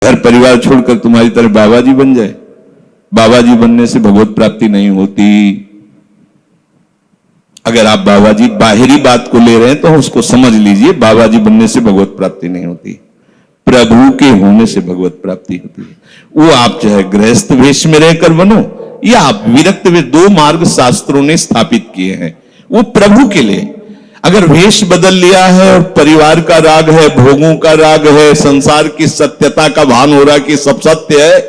घर परिवार छोड़कर तुम्हारी तरह बाबा जी बन जाए। बाबा जी बनने से भगवत प्राप्ति नहीं होती। अगर आप बाबा जी बाहरी बात को ले रहे हैं तो उसको समझ लीजिए, बाबा जी बनने से भगवत प्राप्ति नहीं होती, प्रभु के होने से भगवत प्राप्ति होती है। वो आप चाहे गृहस्थ वेश में रहकर बनो या आप विरक्त वेश, दो मार्ग शास्त्रों ने स्थापित किए हैं, वो प्रभु के लिए। अगर वेश बदल लिया है और परिवार का राग है, भोगों का राग है, संसार की सत्यता का भान हो रहा कि सब सत्य है,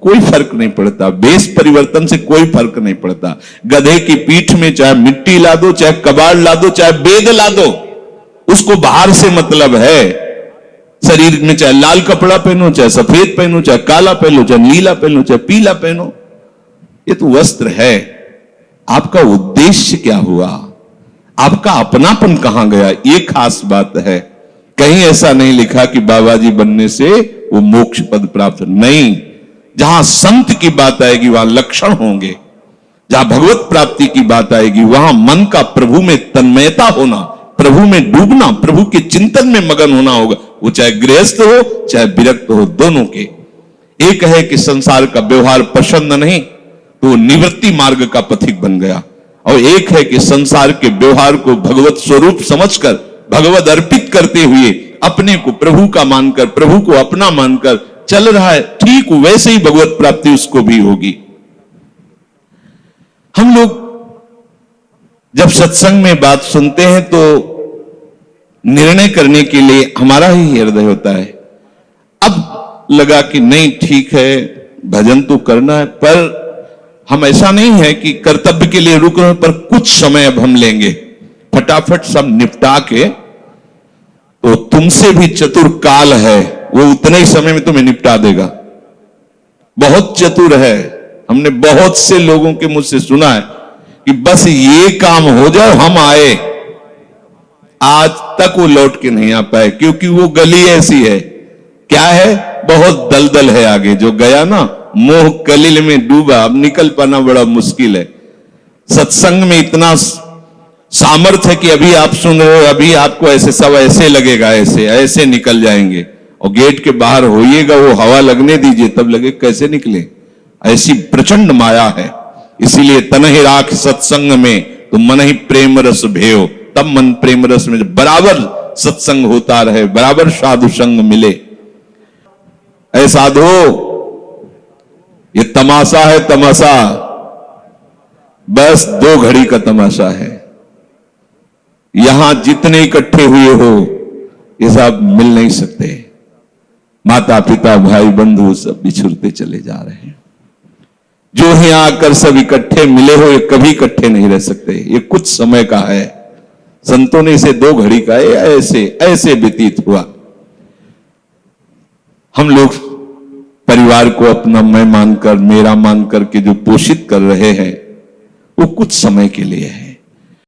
कोई फर्क नहीं पड़ता। वेश परिवर्तन से कोई फर्क नहीं पड़ता। गधे की पीठ में चाहे मिट्टी ला दो, चाहे कबाड़ ला दो, चाहे बेद ला दो, उसको बाहर से मतलब है। शरीर में चाहे लाल कपड़ा पहनो, चाहे सफेद पहनो, चाहे काला पहनो, चाहे नीला पहनो, चाहे पीला पहनो, ये तो वस्त्र है। आपका उद्देश्य क्या हुआ, आपका अपनापन कहां गया, ये खास बात है। कहीं ऐसा नहीं लिखा कि बाबा जी बनने से वो मोक्ष पद प्राप्त, नहीं। जहां संत की बात आएगी वहां लक्षण होंगे, जहां भगवत प्राप्ति की बात आएगी वहां मन का प्रभु में तन्मयता होना, प्रभु में डूबना, प्रभु के चिंतन में मगन होना होगा। वो चाहे गृहस्थ हो चाहे विरक्त हो, दोनों के। एक है कि संसार का व्यवहार पसंद नहीं तो निवृत्ति मार्ग का पथिक बन गया, और एक है कि संसार के व्यवहार को भगवत स्वरूप समझकर, भगवत अर्पित करते हुए अपने को प्रभु का मानकर, प्रभु को अपना मानकर चल रहा है, ठीक वैसे ही भगवत प्राप्ति उसको भी होगी। हम लोग जब सत्संग में बात सुनते हैं तो निर्णय करने के लिए हमारा ही हृदय होता है। अब लगा कि नहीं ठीक है, भजन तो करना है, पर हम ऐसा नहीं है कि कर्तव्य के लिए रुक रहे हैं, पर कुछ समय अब हम लेंगे, फटाफट सब निपटा के। तो तुमसे भी चतुर काल है, वो उतने ही समय में तुम्हें निपटा देगा। बहुत चतुर है। हमने बहुत से लोगों के मुझ से सुना है कि बस ये काम हो जाए हम आए, आज तक वो लौट के नहीं आ पाए, क्योंकि वो गली ऐसी है। क्या है, बहुत दलदल है आगे। जो गया ना मोह कलिल में डूबा, अब निकल पाना बड़ा मुश्किल है। सत्संग में इतना सामर्थ्य है कि अभी आप सुन रहे हो, अभी आपको ऐसे सब ऐसे लगेगा, ऐसे ऐसे निकल जाएंगे, और गेट के बाहर होइएगा, वो हवा लगने दीजिए, तब लगे कैसे निकले। ऐसी प्रचंड माया है। इसीलिए तन ही राख सत्संग में तो मन ही प्रेम रस भेयो, तब मन प्रेम रस में बराबर सत्संग होता रहे, बराबर साधु संग मिले। ऐ साधो, ये तमाशा है, तमाशा बस 2 घड़ी का तमाशा है। यहां जितने इकट्ठे हुए हो ये सब मिल नहीं सकते। माता पिता भाई बंधु सब बिछुड़ते चले जा रहे हैं। जो यहां आकर सब इकट्ठे मिले हो, ये कभी इकट्ठे नहीं रह सकते। ये कुछ समय का है। संतों ने इसे 2 घड़ी का ऐसे ऐसे व्यतीत हुआ। हम लोग परिवार को अपना मैं मानकर, मेरा मानकर के जो पोषित कर रहे हैं, वो कुछ समय के लिए है।